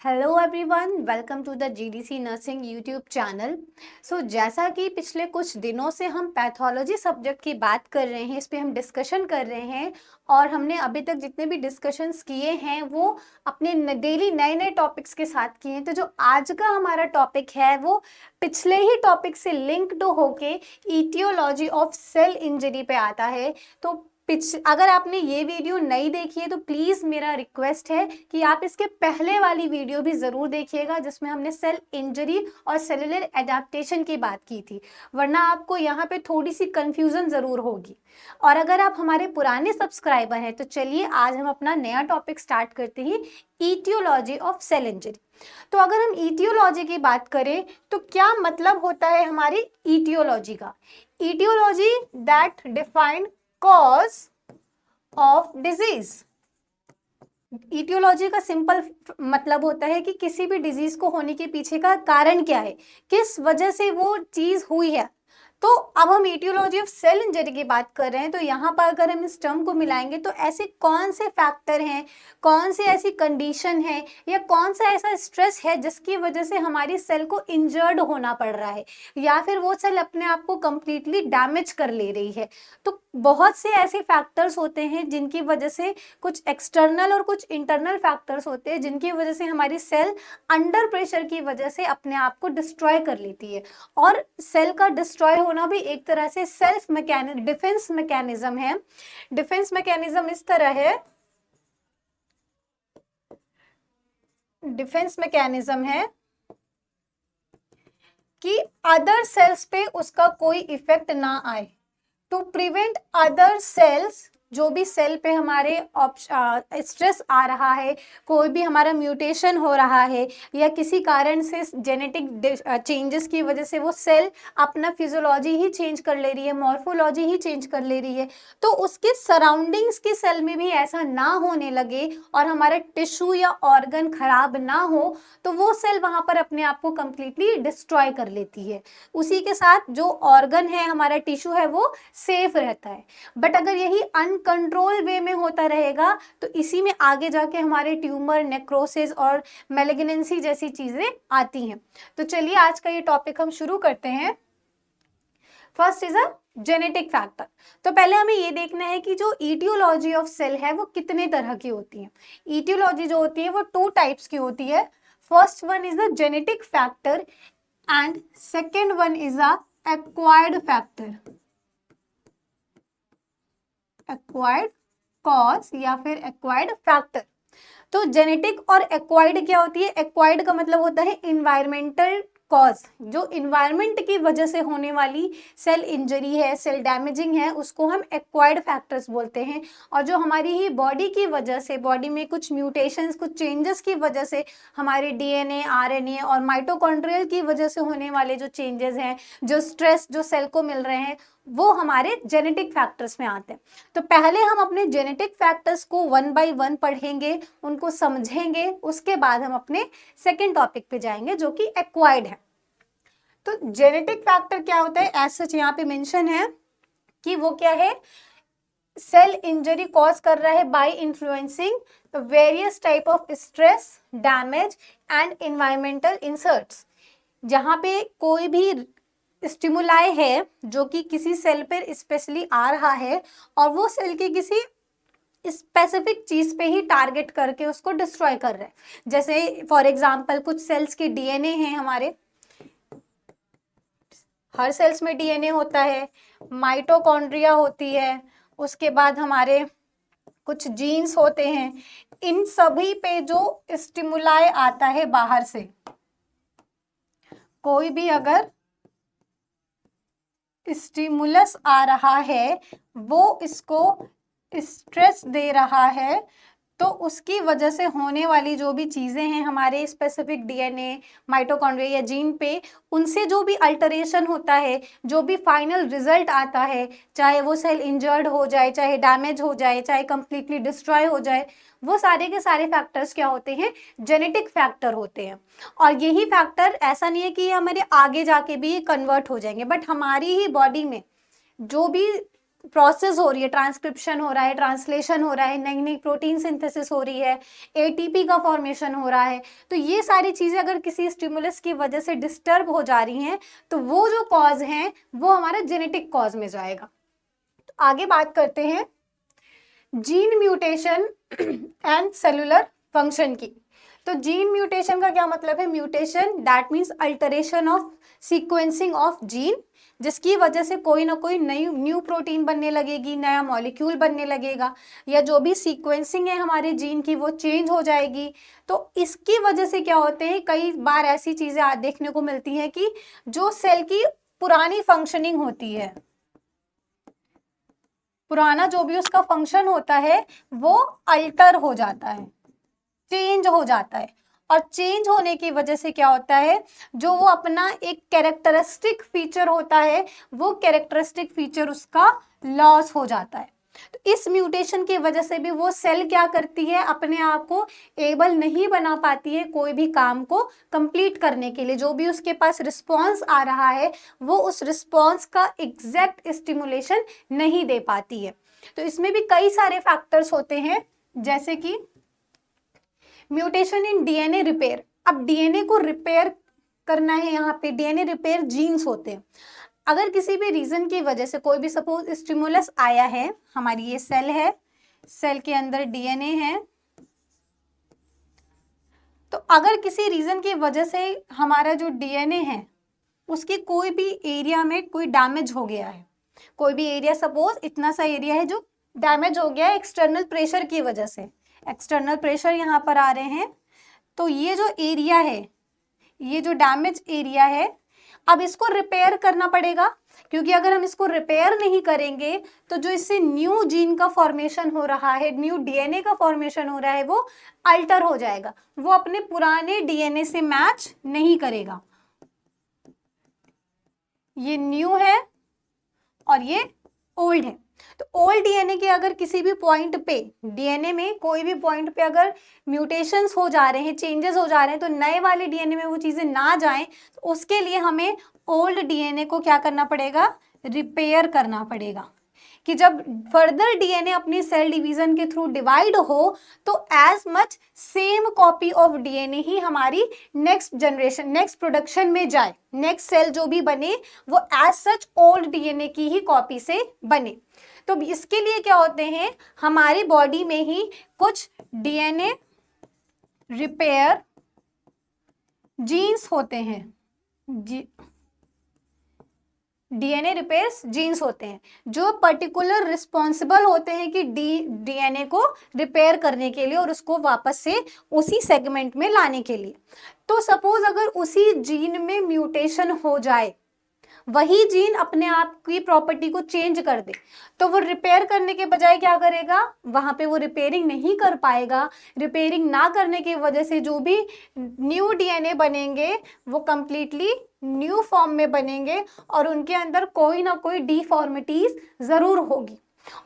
Hello everyone, welcome to the GDC nursing YouTube channel. जैसा कि पिछले कुछ दिनों से हम पैथोलॉजी सब्जेक्ट की बात कर रहे हैं, इस पे हम डिस्कशन कर रहे हैं और हमने अभी तक जितने भी डिस्कशंस किए हैं वो अपने डेली नए नए टॉपिक्स के साथ किए हैं। तो जो आज का हमारा टॉपिक है वो पिछले ही टॉपिक से लिंक्ड होके ईटियोलॉजी ऑफ सेल इंजरी पे आता है। तो अगर आपने ये वीडियो नहीं देखी है तो प्लीज़ मेरा रिक्वेस्ट है कि आप इसके पहले वाली वीडियो भी ज़रूर देखिएगा, जिसमें हमने सेल इंजरी और सेलुलर एडेप्टेशन की बात की थी, वरना आपको यहाँ पे थोड़ी सी कंफ्यूजन ज़रूर होगी। और अगर आप हमारे पुराने सब्सक्राइबर हैं तो चलिए आज हम अपना नया टॉपिक स्टार्ट करते हैं, ईटियोलॉजी ऑफ सेल इंजरी। तो अगर हम ईटियोलॉजी की बात करें तो क्या मतलब होता है हमारी ईटियोलॉजी का? Etiology that defined cause of disease. Etiology का सिंपल मतलब होता है कि किसी भी डिजीज को होने के पीछे का कारण क्या है, किस वजह से वो चीज हुई है। तो अब हम ईटियोलॉजी ऑफ सेल इंजरी की बात कर रहे हैं, तो यहाँ पर अगर हम इस टर्म को मिलाएंगे तो ऐसे कौन से फैक्टर हैं, कौन सी ऐसी कंडीशन है या कौन सा ऐसा स्ट्रेस है जिसकी वजह से हमारी सेल को इंजर्ड होना पड़ रहा है या फिर वो सेल अपने आप को कंप्लीटली डैमेज कर ले रही है। तो बहुत से ऐसे फैक्टर्स होते हैं जिनकी वजह से, कुछ एक्सटर्नल और कुछ इंटरनल फैक्टर्स होते हैं जिनकी वजह से हमारी सेल अंडर प्रेशर की वजह से अपने आप को डिस्ट्रॉय कर लेती है। और सेल का डिस्ट्रॉय होना भी एक तरह से सेल्फ मैकेनिज्म, डिफेंस मैकेनिज्म है। डिफेंस मैकेनिज्म इस तरह है, डिफेंस मैकेनिज्म है कि अदर सेल्स पे उसका कोई इफेक्ट ना आए, टू प्रिवेंट अदर सेल्स। जो भी सेल पे हमारे स्ट्रेस आ रहा है, कोई भी हमारा म्यूटेशन हो रहा है या किसी कारण से जेनेटिक चेंजेस की वजह से वो सेल अपना फिजियोलॉजी ही चेंज कर ले रही है, मॉर्फोलॉजी ही चेंज कर ले रही है, तो उसके सराउंडिंग्स की सेल में भी ऐसा ना होने लगे और हमारा टिश्यू या ऑर्गन खराब ना हो, तो वो सेल वहां पर अपने आप को कंप्लीटली डिस्ट्रॉय कर लेती है। उसी के साथ जो ऑर्गन है, हमारा टिश्यू है, वो सेफ रहता है। बट अगर यही अनकंट्रोल वे में होता रहेगा तो इसी में आगे जाके हमारे ट्यूमर, नेक्रोसिस और मैलिग्नेंसी जैसी चीजें आती हैं। तो चलिए आज का ये टॉपिक हम शुरू करते हैं। First is a genetic factor. तो पहले हमें ये देखना है कि जो ईटियोलॉजी ऑफ सेल है वो कितने तरह की होती है। ईटियोलॉजी जो होती है वो 2 टाइप्स की होती है। First one is the genetic factor and second one is a acquired factor, acquired cause या फिर एक्वायर्ड फैक्टर। तो जेनेटिक और एक्वायर्ड क्या होती है? एक्वायर्ड का मतलब होता है इन्वायरमेंटल कॉज, जो इन्वायरमेंट की वजह से होने वाली सेल इंजरी है, सेल डैमेजिंग है, उसको हम एक्वायर्ड फैक्टर्स बोलते हैं। और जो हमारी ही बॉडी की वजह से, बॉडी में कुछ म्यूटेशंस, कुछ चेंजेस की वजह से हमारे डीएनए, आरएनए और माइटोकॉन्ड्रियल की वजह से होने वाले जो चेंजेस हैं, जो स्ट्रेस जो सेल को मिल रहे हैं, वो हमारे जेनेटिक फैक्टर्स में आते हैं। तो पहले हम अपने जेनेटिक फैक्टर्स को 1 बाय 1 पढ़ेंगे, उनको समझेंगे, उसके बाद हम अपने सेकेंड टॉपिक पे जाएंगे जो कि एक्वायर्ड है। तो जेनेटिक फैक्टर क्या होता है? एज सच यहाँ पे मेंशन है कि वो क्या है, सेल इंजरी कॉज कर रहा है by influencing the various type of stress, damage and environmental insults. जहाँ पे कोई भी स्टिमुलाई है जो कि किसी सेल पर स्पेशली आ रहा है और वो सेल के किसी स्पेसिफिक चीज पे ही टारगेट करके उसको डिस्ट्रॉय कर रहे हैं। जैसे फॉर एग्जांपल कुछ सेल्स के डीएनए हैं, हमारे हर सेल्स में डीएनए होता है, माइटोकॉन्ड्रिया होती है, उसके बाद हमारे कुछ जीन्स होते हैं। इन सभी पे जो स्टिमुलाई आता है बाहर से, कोई भी अगर स्टिमुलस आ रहा है, वो इसको स्ट्रेस दे रहा है, तो उसकी वजह से होने वाली जो भी चीज़ें हैं हमारे स्पेसिफिक डीएनए, माइटोकॉन्ड्रिया या जीन पे, उनसे जो भी अल्टरेशन होता है, जो भी फाइनल रिजल्ट आता है, चाहे वो सेल इंजर्ड हो जाए, चाहे डैमेज हो जाए, चाहे कंप्लीटली डिस्ट्रॉय हो जाए, वो सारे के सारे फैक्टर्स क्या होते हैं? जेनेटिक फैक्टर होते हैं। और यही फैक्टर, ऐसा नहीं है कि हमारे आगे जाके भी कन्वर्ट हो जाएंगे, बट हमारी ही बॉडी में जो भी प्रोसेस हो रही है, ट्रांसक्रिप्शन हो रहा है, ट्रांसलेशन हो रहा है, नई नई प्रोटीन सिंथेसिस हो रही है, एटीपी का फॉर्मेशन हो रहा है, तो ये सारी चीज़ें अगर किसी स्टिमुलस की वजह से डिस्टर्ब हो जा रही हैं तो वो जो कॉज है वो हमारा जेनेटिक कॉज में जाएगा। तो आगे बात करते हैं gene mutation and cellular function की। तो जीन म्यूटेशन का क्या मतलब है? Mutation that means alteration of sequencing of gene, जिसकी वजह से कोई ना कोई नई न्यू प्रोटीन बनने लगेगी, नया मॉलिक्यूल बनने लगेगा, या जो भी सीक्वेंसिंग है हमारे जीन की वो चेंज हो जाएगी। तो इसकी वजह से क्या होते हैं, कई बार ऐसी चीज़ें देखने को मिलती हैं कि जो सेल की पुरानी फंक्शनिंग होती है, पुराना जो भी उसका फंक्शन होता है वो अल्टर हो जाता है, चेंज हो जाता है। और चेंज होने की वजह से क्या होता है, जो वो अपना एक कैरेक्टरिस्टिक फीचर होता है वो कैरेक्टरिस्टिक फीचर उसका लॉस हो जाता है। तो इस म्यूटेशन की वजह से भी वो सेल क्या करती है, अपने आप को एबल नहीं बना पाती है कोई भी काम को कंप्लीट करने के लिए। जो भी उसके पास रिस्पॉन्स आ रहा है वो उस रिस्पॉन्स का एग्जैक्ट स्टिमुलेशन नहीं दे पाती है। तो इसमें भी कई सारे फैक्टर्स होते हैं, जैसे कि म्यूटेशन इन डीएनए रिपेयर। अब डीएनए को रिपेयर करना है, यहाँ पे डीएनए रिपेयर जीन्स होते हैं। अगर किसी भी रीजन की वजह से कोई भी सपोज स्टिमुलस आया है, हमारी ये सेल है, सेल के अंदर डीएनए है, तो अगर किसी रीजन की वजह से हमारा जो डीएनए है उसके कोई भी एरिया में कोई डैमेज हो गया है, कोई भी एरिया, सपोज इतना सा एरिया है जो डैमेज हो गया है एक्सटर्नल प्रेशर की वजह से, एक्सटर्नल प्रेशर यहाँ पर आ रहे हैं, तो ये जो एरिया है, ये जो डैमेज एरिया है, अब इसको रिपेयर करना पड़ेगा। क्योंकि अगर हम इसको रिपेयर नहीं करेंगे तो जो इससे न्यू जीन का फॉर्मेशन हो रहा है, न्यू डीएनए का फॉर्मेशन हो रहा है, वो अल्टर हो जाएगा, वो अपने पुराने डीएनए से मैच नहीं करेगा। ये न्यू है और ये ओल्ड है। तो ओल्ड डीएनए के अगर किसी भी पॉइंट पे, डीएनए में कोई भी पॉइंट पे अगर म्यूटेशंस हो जा रहे हैं, चेंजेस हो जा रहे हैं, तो नए वाले डीएनए में वो चीज़ें ना जाएं, तो उसके लिए हमें ओल्ड डीएनए को क्या करना पड़ेगा, रिपेयर करना पड़ेगा। कि जब फर्दर डीएनए अपनी सेल डिवीजन के थ्रू डिवाइड हो तो as much same copy of DNA ही हमारी नेक्स्ट जनरेशन, नेक्स्ट प्रोडक्शन में जाए, नेक्स्ट सेल जो भी बने वो एज सच ओल्ड डीएनए की ही कॉपी से बने। तो इसके लिए क्या होते हैं, हमारी बॉडी में ही कुछ डीएनए रिपेयर जीन्स होते हैं, डीएनए रिपेयर्स जीन्स होते हैं जो पर्टिकुलर रिस्पॉन्सिबल होते हैं कि डीएनए को रिपेयर करने के लिए और उसको वापस से उसी सेगमेंट में लाने के लिए। तो सपोज अगर उसी जीन में म्यूटेशन हो जाए, वही जीन अपने आप की प्रॉपर्टी को चेंज कर दे, तो वो रिपेयर करने के बजाय क्या करेगा, वहां पे वो रिपेयरिंग नहीं कर पाएगा। रिपेयरिंग ना करने की वजह से जो भी न्यू डीएनए बनेंगे वो कंप्लीटली न्यू फॉर्म में बनेंगे और उनके अंदर कोई ना कोई डिफॉर्मिटीज जरूर होगी।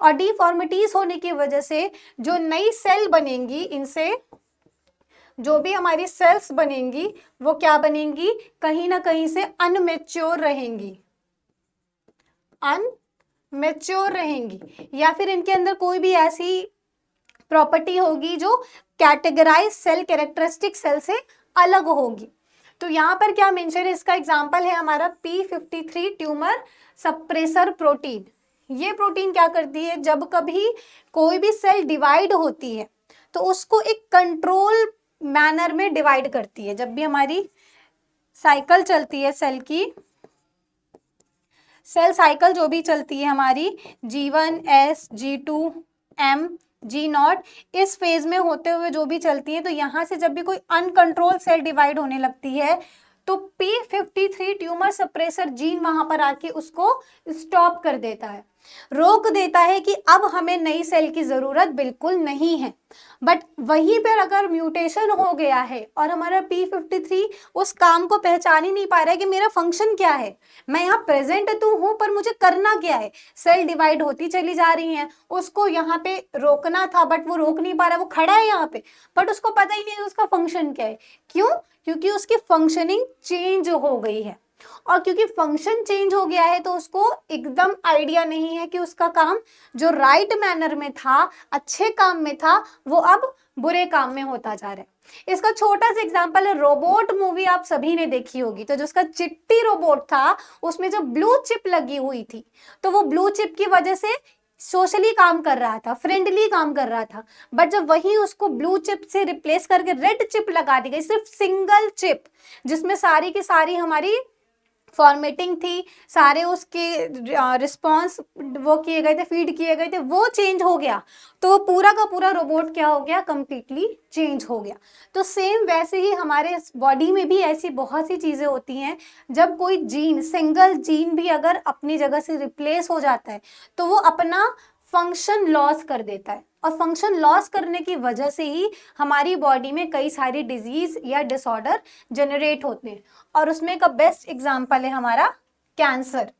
और डिफॉर्मिटीज होने की वजह से जो नई सेल बनेंगी, इनसे जो भी हमारी सेल्स बनेंगी वो क्या बनेंगी, कहीं ना कहीं से अनमेच्योर रहेंगी, अनमेच्योर रहेंगी, या फिर इनके अंदर कोई भी ऐसी प्रॉपर्टी होगी जो कैटेगराइज सेल, कैरेक्टरिस्टिक सेल से अलग होगी। तो यहाँ पर क्या मेंशन है, इसका एग्जांपल है हमारा P53 ट्यूमर सप्रेसर प्रोटीन। ये प्रोटीन क्या करती है, जब कभी कोई भी सेल डिवाइड होती है तो उसको एक कंट्रोल मैनर में डिवाइड करती है। जब भी हमारी साइकिल चलती है सेल की, सेल साइकिल जो भी चलती है हमारी G1, S, G2, M, G0, इस फेज में होते हुए जो भी चलती है, तो यहाँ से जब भी कोई अनकंट्रोल सेल डिवाइड होने लगती है तो P53 ट्यूमर सप्रेसर जीन वहां पर आके उसको स्टॉप कर देता है, रोक देता है कि अब हमें नई सेल की जरूरत बिल्कुल नहीं है। बट वहीं पर अगर म्यूटेशन हो गया है और हमारा P53 उस काम को पहचान ही नहीं पा रहा है कि मेरा फंक्शन क्या है, मैं यहाँ प्रेजेंट तो हूँ पर मुझे करना क्या है, सेल डिवाइड होती चली जा रही हैं, उसको यहाँ पे रोकना था बट वो रोक नहीं पा रहा, वो खड़ा है यहाँ पे बट उसको पता ही नहीं है उसका फंक्शन क्या है। क्यों? क्योंकि उसकी फंक्शनिंग चेंज हो गई है। और क्योंकि फंक्शन चेंज हो गया है तो उसको एकदम आइडिया नहीं है कि उसका काम जो राइट मैनर में था, अच्छे काम में था, वो अब बुरे काम में होता जा रहा है। इसका छोटा सा एग्जांपल है, रोबोट मूवी आप सभी ने देखी होगी। तो जो उसका चिट्टी रोबोट था उसमें जो ब्लू चिप लगी हुई थी, तो वो ब्लू चिप की वजह से सोशली काम कर रहा था, फ्रेंडली काम कर रहा था। बट जब वही उसको ब्लू चिप से रिप्लेस करके रेड चिप लगा दी गई, सिर्फ सिंगल चिप जिसमें सारी की सारी हमारी फॉर्मेटिंग थी, सारे उसके रिस्पॉन्स वो किए गए थे, फीड किए गए थे, वो चेंज हो गया, तो पूरा का पूरा रोबोट क्या हो गया, कंप्लीटली चेंज हो गया। तो सेम वैसे ही हमारे बॉडी में भी ऐसी बहुत सी चीज़ें होती हैं, जब कोई जीन, सिंगल जीन भी अगर अपनी जगह से रिप्लेस हो जाता है तो वो अपना फंक्शन लॉस कर देता है, और फंक्शन लॉस करने की वजह से ही हमारी बॉडी में कई सारी डिजीज या डिसऑर्डर जनरेट होते हैं। और उसमें का बेस्ट एग्जांपल है हमारा कैंसर।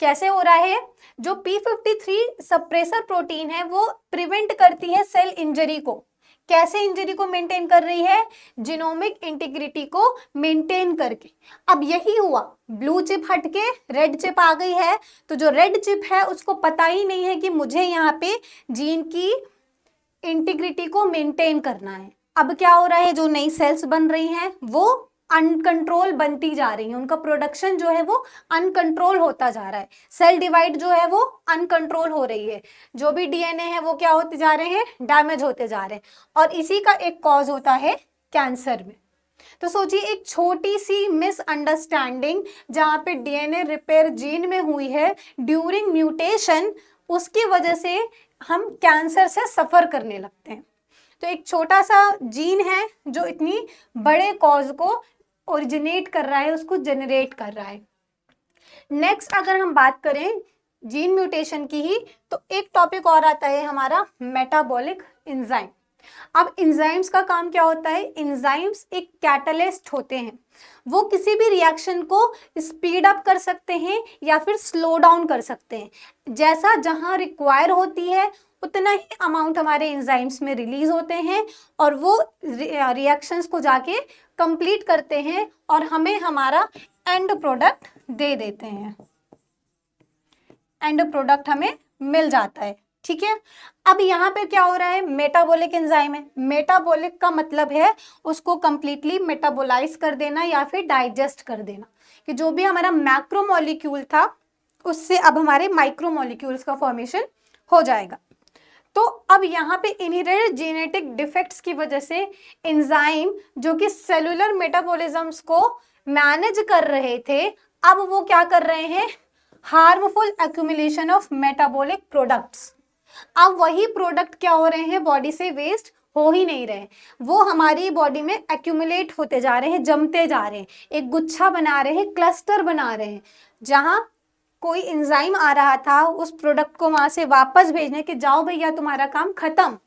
कैसे हो रहा है, जो P53 सप्रेसर प्रोटीन है वो प्रिवेंट करती है सेल इंजरी को। कैसे इंजरी को मेंटेन कर रही है, जीनोमिक इंटीग्रिटी को मेंटेन करके। अब यही हुआ, ब्लू चिप हटके रेड चिप आ गई है, तो जो रेड चिप है उसको पता ही नहीं है कि मुझे यहाँ पे जीन की इंटीग्रिटी को मेंटेन करना है। अब क्या हो रहा है, जो नई सेल्स बन रही हैं वो अनकंट्रोल बनती जा रही है, उनका प्रोडक्शन जो है वो अनकंट्रोल होता जा रहा है, सेल डिवाइड जो है वो अनकंट्रोल हो रही है, जो भी डीएनए है वो क्या होते जा रहे हैं, डैमेज होते जा रहे हैं। और इसी का एक कॉज होता है कैंसर में। तो सोचिए, एक छोटी सी मिसअंडरस्टैंडिंग जहां पे डीएनए रिपेयर जीन में हुई है ड्यूरिंग म्यूटेशन, उसकी वजह से हम कैंसर से सफर करने लगते हैं। तो एक छोटा सा जीन है जो इतनी बड़े कॉज को ओरिजिनेट कर रहा है, उसको जनरेट कर रहा है। नेक्स्ट अगर हम बात करें जीन म्यूटेशन की ही, तो एक टॉपिक और आता है हमारा मेटाबॉलिक एंजाइम। अब एंजाइम्स का काम क्या होता है, एंजाइम्स एक कैटलिस्ट होते हैं, वो किसी भी रिएक्शन को स्पीड अप कर सकते हैं या फिर स्लो डाउन कर सकते हैं। जैसा जहां रिक्वायर होती है उतना ही अमाउंट हमारे एंजाइम्स में रिलीज होते हैं, और वो रिएक्शंस को जाके कंप्लीट करते हैं और हमें हमारा एंड प्रोडक्ट दे देते हैं, एंड प्रोडक्ट हमें मिल जाता है। ठीक है, अब यहाँ पे क्या हो रहा है, मेटाबॉलिक एंजाइम है। मेटाबॉलिक का मतलब है उसको कंप्लीटली मेटाबोलाइज कर देना या फिर डाइजेस्ट कर देना, कि जो भी हमारा मैक्रोमोलिक्यूल था उससे अब हमारे माइक्रोमोलिक्यूल्स का फॉर्मेशन हो जाएगा। तो अब यहाँ पे इनहेरेंट जेनेटिक डिफेक्ट्स की वजह से एंजाइम जो कि सेलुलर मेटाबॉलिज्म्स को मैनेज कर रहे थे, अब वो क्या कर रहे हैं, harmful accumulation of metabolic products. अब वही प्रोडक्ट क्या हो रहे हैं, बॉडी से वेस्ट हो ही नहीं रहे, वो हमारी बॉडी में एक्यूमुलेट होते जा रहे हैं, जमते जा रहे हैं, एक गुच्छा बना रहे हैं, क्लस्टर बना रहे हैं। जहां कोई एंजाइम आ रहा था उस प्रोडक्ट को वहां से वापस भेजने के, जाओ भैया तुम्हारा काम खत्म,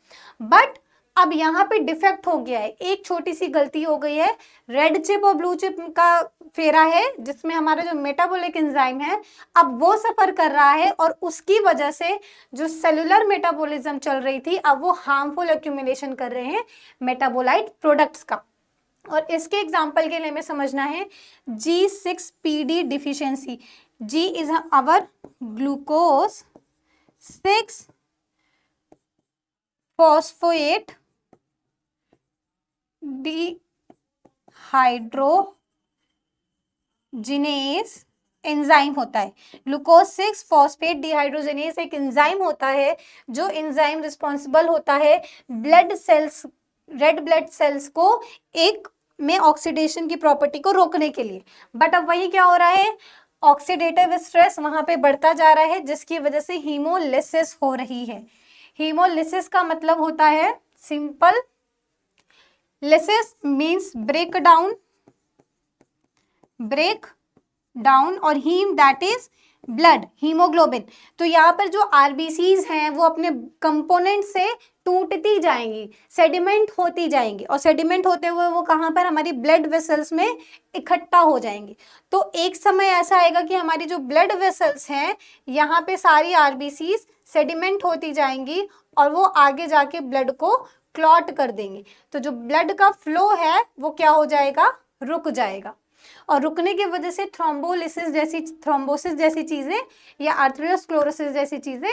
बट अब यहाँ पे डिफेक्ट हो गया है, एक छोटी सी गलती हो गई है, रेड चिप और ब्लू चिप का फेरा है जिसमें हमारा जो मेटाबॉलिक एंजाइम है अब वो सफर कर रहा है, और उसकी वजह से जो सेलुलर मेटाबॉलिज्म चल रही थी अब वो हार्मफुल एक्यूमुलेशन कर रहे हैं मेटाबोलाइट प्रोडक्ट्स का। और इसके एग्जाम्पल के लिए हमें समझना है G6PD deficiency. G is our glucose 6 phosphate dehydrogenase enzyme होता है। ग्लूकोज 6 फॉस्फेट डिहाइड्रोजिनेज एक एंजाइम होता है, जो एंजाइम रिस्पॉन्सिबल होता है blood cells, red blood cells को एक में ऑक्सीडेशन की प्रॉपर्टी को रोकने के लिए। बट अब वही क्या हो रहा है, ऑक्सीडेटिव स्ट्रेस वहां पे बढ़ता जा रहा है, जिसकी वजह से हीमोलिसिस हो रही है। हीमोलिसिस का मतलब होता है, simple lysis means break down, और haem that is blood, haemoglobin. तो यहाँ पर जो आरबीसीज हैं वो अपने कंपोनेंट से टूटती जाएंगी, सेडिमेंट होती जाएंगी, और सेडिमेंट होते हुए वो कहाँ पर, हमारी ब्लड वेसल्स में इकट्ठा हो जाएंगी। तो एक समय ऐसा आएगा कि हमारी जो ब्लड वेसल्स हैं यहाँ पे सारी आरबीसीज सेडिमेंट होती जाएंगी, और वो आगे जाके ब्लड को क्लॉट कर देंगे। तो जो ब्लड का फ्लो है वो क्या हो जाएगा, रुक जाएगा, और रुकने की वजह से थ्रोम्बोसिस जैसी चीजें या आर्थरियोस्क्लेरोसिस जैसी चीजें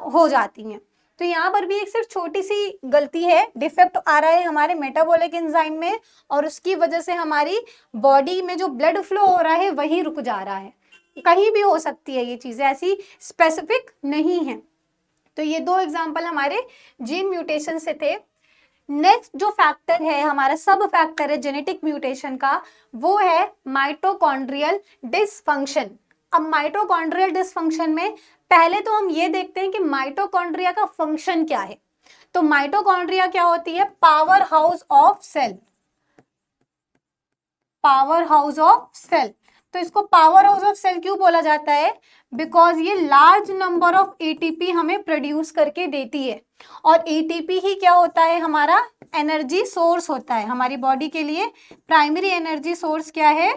हो जाती हैं। तो यहाँ पर भी एक सिर्फ छोटी सी गलती है, डिफेक्ट आ रहा है हमारे मेटाबॉलिक एंजाइम में, और उसकी वजह से हमारी बॉडी में जो ब्लड फ्लो हो रहा है वही रुक जा रहा है। कहीं भी हो सकती है ये चीजें, ऐसी स्पेसिफिक नहीं है। तो ये दो एग्जाम्पल हमारे जीन म्यूटेशन से थे। नेक्स्ट जो फैक्टर है हमारा, सब फैक्टर है जेनेटिक म्यूटेशन का, वो है माइटोकॉन्ड्रियल डिसफंक्शन। अब माइटोकॉन्ड्रियल डिसफंक्शन में पहले तो हम ये देखते हैं कि माइटोकॉन्ड्रिया का फंक्शन क्या है। तो माइटोकॉन्ड्रिया क्या होती है? Power house of cell, power house of cell. तो इसको पावर हाउस ऑफ सेल क्यों बोला जाता है? बिकॉज ये लार्ज नंबर ऑफ एटीपी हमें प्रोड्यूस करके देती है, और एटीपी ही क्या होता है? हमारा एनर्जी सोर्स होता है। हमारी बॉडी के लिए प्राइमरी एनर्जी सोर्स क्या है?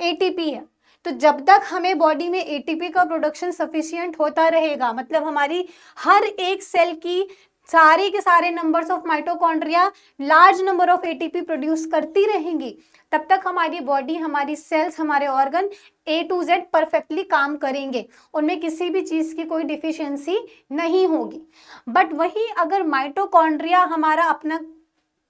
एटीपी है। तो जब तक हमें बॉडी में एटीपी का प्रोडक्शन सफिशिएंट होता रहेगा, मतलब हमारी हर एक सेल की सारे के सारे numbers of mitochondria large number of ATP produce करती रहेंगी, तब तक हमारी बॉडी, हमारी सेल्स, हमारे organ A to Z perfectly काम करेंगे, उनमें किसी भी चीज़ की कोई डिफिशियंसी नहीं होगी। बट वही अगर माइटोकॉन्ड्रिया हमारा अपना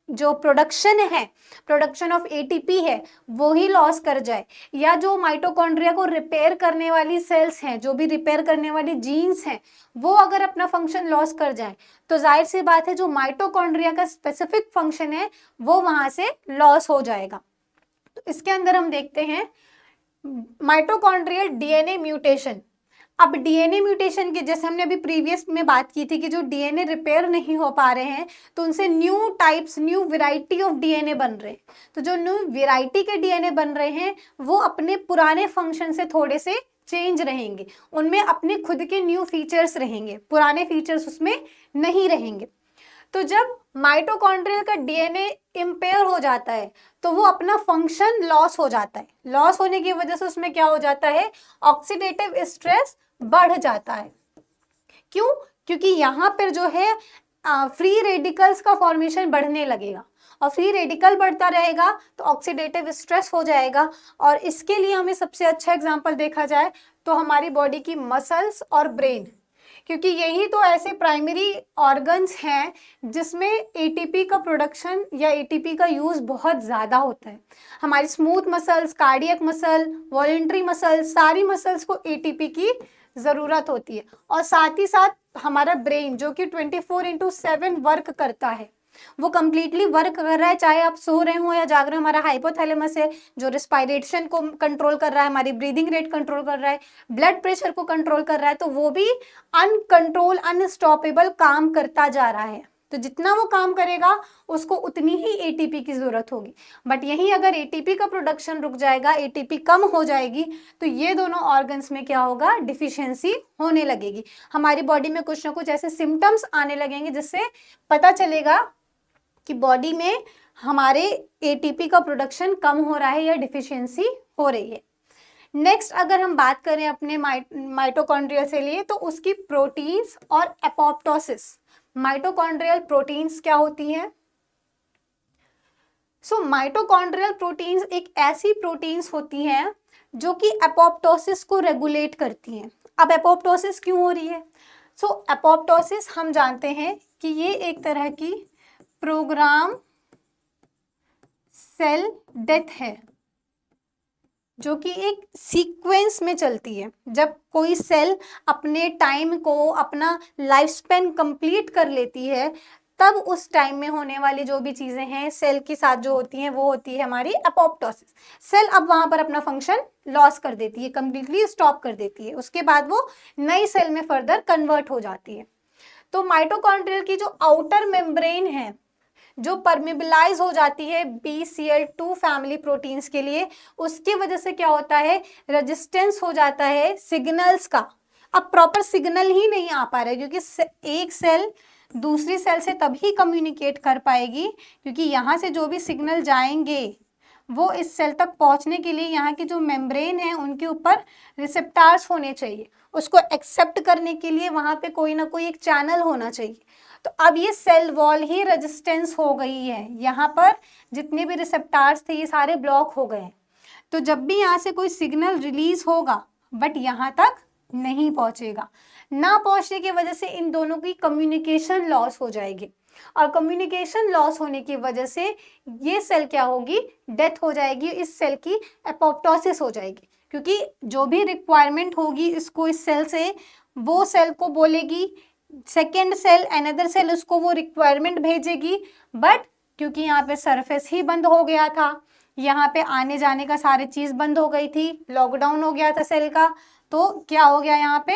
जो प्रोडक्शन है, प्रोडक्शन ऑफ एटीपी है, वो ही लॉस कर जाए, या जो माइटोकॉन्ड्रिया को रिपेयर करने वाली सेल्स हैं, जो भी रिपेयर करने वाली जीन्स हैं, वो अगर अपना फंक्शन लॉस कर जाए, तो जाहिर सी बात है जो माइटोकॉन्ड्रिया का स्पेसिफिक फंक्शन है वो वहां से लॉस हो जाएगा। तो इसके अंदर हम देखते हैं माइटोकॉन्ड्रियल डीएनए म्यूटेशन। अब डीएनए म्यूटेशन के, जैसे हमने अभी प्रीवियस में बात की थी कि जो डीएनए रिपेयर नहीं हो पा रहे हैं, तो उनसे new types, new variety of DNA बन रहे हैं। तो जो न्यू वेराइटी के डीएनए बन रहे हैं वो अपने पुराने फंक्शन से थोड़े से चेंज रहेंगे, उनमें अपने खुद के न्यू फीचर्स रहेंगे, पुराने फीचर्स उसमें नहीं रहेंगे। तो जब माइटोकॉन्ड्रियल का डीएनए इम्पेयर हो जाता है तो वो अपना फंक्शन लॉस हो जाता है। लॉस होने की वजह से उसमें क्या हो जाता है? ऑक्सीडेटिव स्ट्रेस बढ़ जाता है। क्यों? क्योंकि यहाँ पर जो है फ्री रेडिकल्स का फॉर्मेशन बढ़ने लगेगा, और फ्री रेडिकल बढ़ता रहेगा तो ऑक्सीडेटिव स्ट्रेस हो जाएगा। और इसके लिए हमें सबसे अच्छा एग्जांपल देखा जाए तो हमारी बॉडी की मसल्स और ब्रेन, क्योंकि यही तो ऐसे प्राइमरी ऑर्गन्स हैं जिसमें एटीपी का प्रोडक्शन या एटीपी का यूज़ बहुत ज़्यादा होता है। हमारी smooth muscles, cardiac muscle, voluntary muscle, सारी मसल्स को एटीपी की ज़रूरत होती है। और साथ ही साथ हमारा ब्रेन जो कि 24/7 वर्क करता है, वो कंप्लीटली वर्क कर रहा है, चाहे आप सो रहे हो या जाग रहे हो। हमारा हाइपोथैलेमस है जो रिस्पायरेशन को कंट्रोल कर रहा है, हमारी ब्रीदिंग रेट कंट्रोल कर रहा है, ब्लड प्रेशर को कंट्रोल कर रहा है, तो वो भी अनकंट्रोल, अनस्टॉपेबल काम करता जा रहा है। तो जितना वो काम करेगा उसको उतनी ही एटीपी की जरूरत होगी। बट यहीं अगर एटीपी का प्रोडक्शन रुक जाएगा, एटीपी कम हो जाएगी, तो ये दोनों ऑर्गन्स में क्या होगा? डिफिशियंसी होने लगेगी। हमारी बॉडी में कुछ ना कुछ ऐसे सिम्टम्स आने लगेंगे जिससे पता चलेगा कि बॉडी में हमारे एटीपी का प्रोडक्शन कम हो रहा है या डिफिशियंसी हो रही है। नेक्स्ट अगर हम बात करें अपने माइटोकॉन्ड्रिया से लिए, तो उसकी प्रोटीन्स और एपोप्टोसिस। माइटोकॉन्ड्रियल प्रोटीन्स क्या होती हैं? माइटोकॉन्ड्रियल प्रोटीन्स एक ऐसी प्रोटीन्स होती हैं जो कि एपोप्टोसिस को रेगुलेट करती हैं। अब एपोप्टोसिस क्यों हो रही है? एपोप्टोसिस हम जानते हैं कि ये एक तरह की प्रोग्राम सेल डेथ है जो कि एक सीक्वेंस में चलती है। जब कोई सेल अपने टाइम को, अपना लाइफ स्पेन कंप्लीट कर लेती है, तब उस टाइम में होने वाली जो भी चीज़ें हैं सेल के साथ जो होती हैं वो होती है हमारी एपोप्टोसिस। सेल अब वहाँ पर अपना फंक्शन लॉस कर देती है, कंप्लीटली स्टॉप कर देती है, उसके बाद वो नई सेल में फर्दर कन्वर्ट हो जाती है। तो माइटोकॉन्ड्रियल की जो आउटर मेम्ब्रेन है जो परमिबलाइज हो जाती है BCL2 फैमिली प्रोटीन्स के लिए, उसकी वजह से क्या होता है? रेजिस्टेंस हो जाता है सिग्नल्स का। अब प्रॉपर सिग्नल ही नहीं आ पा रहा है, क्योंकि एक सेल दूसरी सेल से तभी कम्युनिकेट कर पाएगी क्योंकि यहाँ से जो भी सिग्नल जाएंगे वो इस सेल तक पहुँचने के लिए यहाँ की जो मेम्ब्रेन है उनके ऊपर रिसेप्टार्स होने चाहिए, उसको एक्सेप्ट करने के लिए वहाँ पे कोई ना कोई एक चैनल होना चाहिए। तो अब ये सेल वॉल ही रेजिस्टेंस हो गई है, यहाँ पर जितने भी रिसेप्टार्स थे ये सारे ब्लॉक हो गए। तो जब भी यहाँ से कोई सिग्नल रिलीज होगा बट यहाँ तक नहीं पहुंचेगा, ना पहुंचने की वजह से इन दोनों की कम्युनिकेशन लॉस हो जाएगी, और कम्युनिकेशन लॉस होने की वजह से ये सेल क्या होगी, डेथ हो जाएगी, इस सेल की एपोप्टोसिस हो जाएगी, क्योंकि जो भी रिक्वायरमेंट होगी इसको इस सेल से, वो सेल को बोलेगी, सेकेंड सेल अनदर सेल उसको वो रिक्वायरमेंट भेजेगी, बट क्योंकि यहाँ पे सरफेस ही बंद हो गया था, यहाँ पे आने जाने का सारी चीज बंद हो गई थी, लॉकडाउन हो गया था सेल का, तो क्या हो गया, यहाँ पे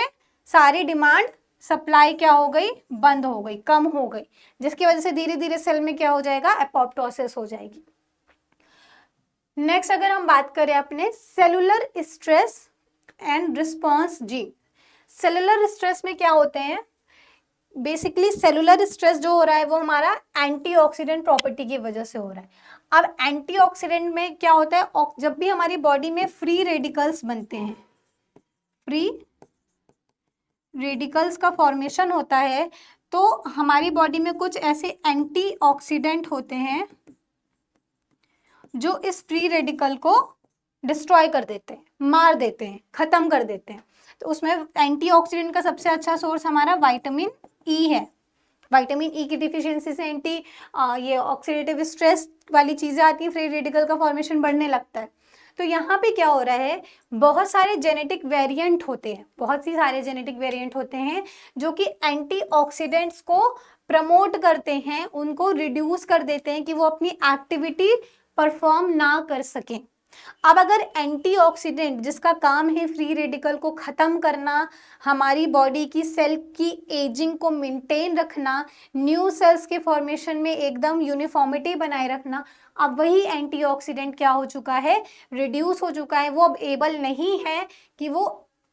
सारी डिमांड सप्लाई क्या हो गई, बंद हो गई, कम हो गई, जिसकी वजह से धीरे धीरे सेल में क्या हो जाएगा, एपोप्टोसिस हो जाएगी। नेक्स्ट अगर हम बात करें अपने cellular stress and response gene, cellular stress में क्या होते हैं, बेसिकली सेलुलर स्ट्रेस जो हो रहा है वो हमारा एंटीऑक्सीडेंट प्रॉपर्टी की वजह से हो रहा है। अब एंटीऑक्सीडेंट में क्या होता है, जब भी हमारी बॉडी में फ्री रेडिकल्स बनते हैं, फ्री रेडिकल्स का फॉर्मेशन होता है, तो हमारी बॉडी में कुछ ऐसे एंटीऑक्सीडेंट होते हैं जो इस फ्री रेडिकल को डिस्ट्रॉय कर देते हैं, मार देते हैं, खत्म कर देते हैं। तो उसमें एंटीऑक्सीडेंट का सबसे अच्छा सोर्स हमारा विटामिन ई है। विटामिन ई की डिफिशियंसी से ये ऑक्सीडेटिव स्ट्रेस वाली चीजें आती हैं, फ्री रेडिकल का फॉर्मेशन बढ़ने लगता है। तो यहाँ पे क्या हो रहा है, बहुत सारे जेनेटिक वेरिएंट होते हैं, बहुत सी सारे जेनेटिक वेरिएंट होते हैं जो कि एंटीऑक्सीडेंट्स को प्रमोट करते हैं, उनको रिड्यूस कर देते हैं कि वो अपनी एक्टिविटी परफॉर्म ना कर सकें। अब अगर एंटीऑक्सीडेंट जिसका काम है फ्री रेडिकल को खत्म करना, हमारी बॉडी की सेल की एजिंग को मेंटेन रखना, न्यू सेल्स के फॉर्मेशन में एकदम यूनिफॉर्मिटी बनाए रखना, अब वही एंटीऑक्सीडेंट क्या हो चुका है, रिड्यूस हो चुका है, वो अब एबल नहीं है कि वो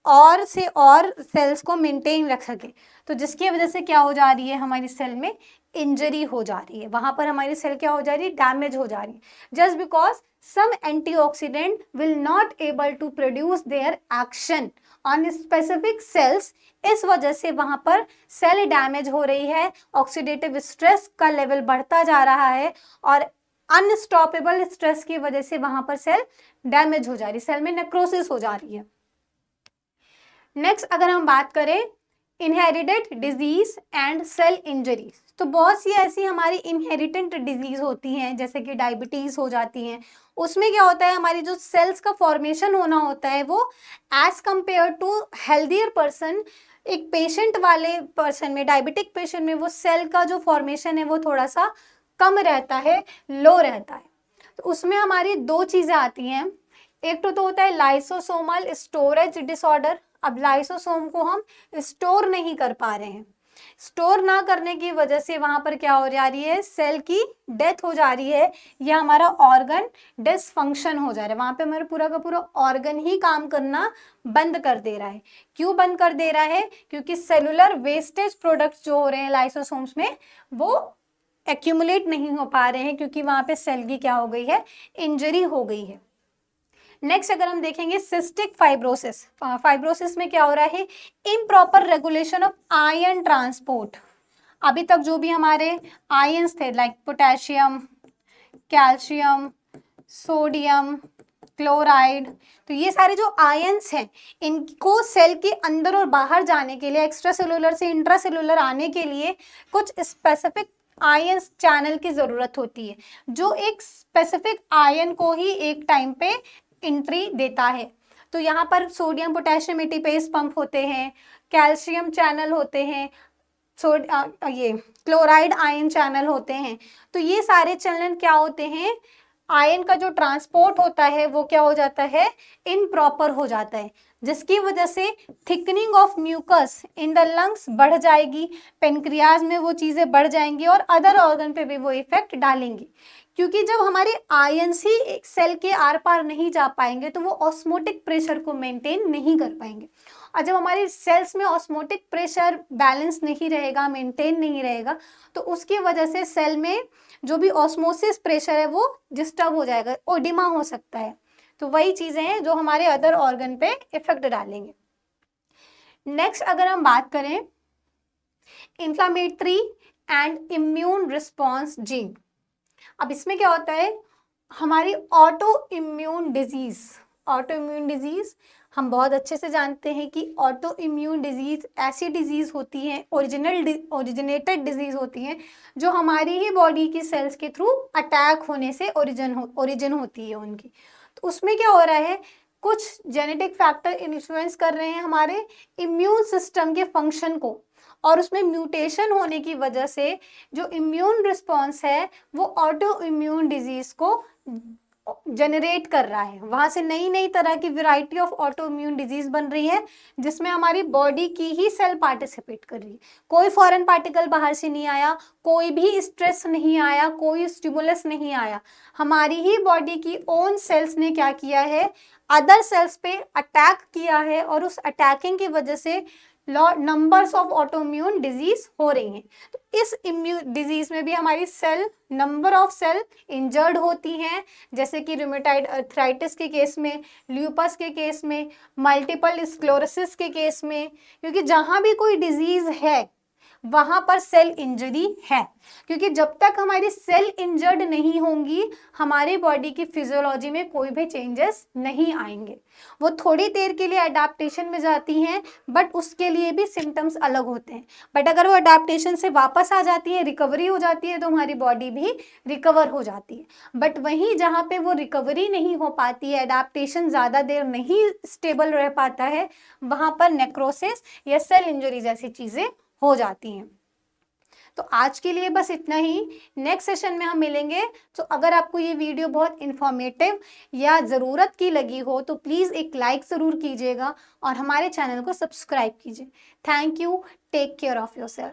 और से और सेल्स को मेंटेन रख सके। तो जिसकी वजह से क्या हो जा रही है, हमारी सेल में इंजरी हो जा रही है, वहां पर हमारी सेल क्या हो जा रही है, डैमेज हो जा रही है, just because some antioxidant will not able to produce their action on specific cells। इस वजह से वहां पर सेल डैमेज हो रही है, ऑक्सीडेटिव स्ट्रेस का लेवल बढ़ता जा रहा है, और अनस्टॉपेबल स्ट्रेस की वजह से वहां पर सेल डैमेज हो जा रही है, सेल में नेक्रोसिस हो जा रही है। नेक्स्ट अगर हम बात करें inherited disease and cell injuries, तो बहुत सी ऐसी हमारी इनहेरिटेंट डिजीज होती हैं, जैसे कि डायबिटीज हो जाती हैं, उसमें क्या होता है, हमारी जो सेल्स का फॉर्मेशन होना होता है वो as compare to healthier person, एक पेशेंट वाले पर्सन में, डायबिटिक पेशेंट में वो सेल का जो फॉर्मेशन है वो थोड़ा सा कम रहता है, लो रहता है। तो उसमें हमारी दो चीजें आती हैं, एक तो होता है लाइसोसोमल स्टोरेज डिसऑर्डर। अब लाइसोसोम को हम स्टोर नहीं कर पा रहे हैं, स्टोर ना करने की वजह से वहां पर क्या हो जा रही है, सेल की डेथ हो जा रही है, या हमारा ऑर्गन डिसफंक्शन हो जा रहा है, वहां पे हमारा पूरा का पूरा ऑर्गन ही काम करना बंद कर दे रहा है। क्यों बंद कर दे रहा है, क्योंकि सेलुलर वेस्टेज प्रोडक्ट्स जो हो रहे हैं लाइसोसोम्स में वो एक्यूमुलेट नहीं हो पा रहे हैं, क्योंकि वहां पे सेल की क्या हो गई है, इंजरी हो गई है। नेक्स्ट अगर हम देखेंगे सिस्टिक फाइब्रोसिस, फाइब्रोसिस में क्या हो रहा है, improper regulation of ion transport. अभी तक जो भी हमारे आयंस थे like potassium, calcium, sodium, chloride, तो ये सारे जो आयंस हैं इनको सेल के अंदर और बाहर जाने के लिए, एक्स्ट्रा सेलुलर से इंट्रा सेलुलर आने के लिए कुछ स्पेसिफिक आयंस चैनल की जरूरत होती है, जो एक स्पेसिफिक आयन को ही एक टाइम पे एंट्री देता है। तो यहाँ पर सोडियम पोटेशियम एटीपेज पंप होते हैं, कैल्शियम चैनल होते हैं, ये क्लोराइड आयन चैनल होते हैं। तो ये सारे चैनल क्या होते हैं, आयन का जो ट्रांसपोर्ट होता है वो क्या हो जाता है, इनप्रॉपर हो जाता है, जिसकी वजह से thickening of mucus in the lungs बढ़ जाएगी, पेनक्रियाज में वो चीज़ें बढ़ जाएंगी और अदर ऑर्गन पे भी वो इफेक्ट डालेंगी। क्योंकि जब हमारे आयंस ही एक सेल के आर पार नहीं जा पाएंगे तो वो ऑस्मोटिक प्रेशर को मेंटेन नहीं कर पाएंगे, और जब हमारे सेल्स में ऑस्मोटिक प्रेशर बैलेंस नहीं रहेगा, मेंटेन नहीं रहेगा, तो उसकी वजह से सेल में जो भी ऑस्मोसिस प्रेशर है वो डिस्टर्ब हो जाएगा, ओडिमा हो सकता है। तो वही चीज़ें हैं जो हमारे अदर ऑर्गन पे इफेक्ट डालेंगे। नेक्स्ट अगर हम बात करें inflammatory and immune response gene. अब इसमें क्या होता है, हमारी ऑटो इम्यून डिजीज हम बहुत अच्छे से जानते हैं कि ऑटो इम्यून डिजीज ऐसी डिजीज होती हैं, ओरिजिनेटेड डिजीज होती हैं जो हमारी ही बॉडी की सेल्स के थ्रू अटैक होने से ओरिजिन होती है उनकी। तो उसमें क्या हो रहा है, कुछ जेनेटिक फैक्टर इन्फ्लुएंस कर रहे हैं हमारे इम्यून सिस्टम के फंक्शन को, और उसमें म्यूटेशन होने की वजह से जो इम्यून रिस्पॉन्स है वो ऑटो इम्यून डिजीज को जनरेट कर रहा है। वहां से नई नई तरह की variety of auto immune disease बन रही है जिसमें हमारी बॉडी की ही सेल पार्टिसिपेट कर रही है। कोई फॉरेन पार्टिकल बाहर से नहीं आया, कोई भी स्ट्रेस नहीं आया, कोई स्टिमुलस नहीं आया, हमारी ही बॉडी की ओन सेल्स ने क्या किया है, अदर सेल्स पे अटैक किया है, और उस अटैकिंग की वजह से नंबर्स ऑफ ऑटोइम्यून डिजीज हो रही हैं। तो इस इम्यून डिजीज में भी हमारी cell, number of cell injured होती हैं, जैसे कि रूमेटाइड अर्थराइटिस के केस में, ल्यूपस के केस में, मल्टीपल स्क्लेरोसिस के केस में, क्योंकि जहां भी कोई डिजीज है वहां पर सेल इंजरी है। क्योंकि जब तक हमारी सेल इंजर्ड नहीं होंगी हमारी बॉडी की फिजियोलॉजी में कोई भी चेंजेस नहीं आएंगे। वो थोड़ी देर के लिए अडेप्टेशन में जाती हैं, बट उसके लिए भी सिम्टम्स अलग होते हैं। बट अगर वो अडेप्टेशन से वापस आ जाती है, रिकवरी हो जाती है, तो हमारी बॉडी भी रिकवर हो जाती है। बट वहीं जहाँ पे वो रिकवरी नहीं हो पाती है, अडेप्टेशन ज़्यादा देर नहीं स्टेबल रह पाता है, वहाँ पर नेक्रोसिस या सेल इंजरी जैसी चीज़ें हो जाती हैं। तो आज के लिए बस इतना ही। नेक्स्ट सेशन में हम मिलेंगे। तो अगर आपको ये वीडियो बहुत इंफॉर्मेटिव या ज़रूरत की लगी हो तो प्लीज़ एक लाइक ज़रूर कीजिएगा और हमारे चैनल को सब्सक्राइब कीजिए। Thank you. Take care of yourself.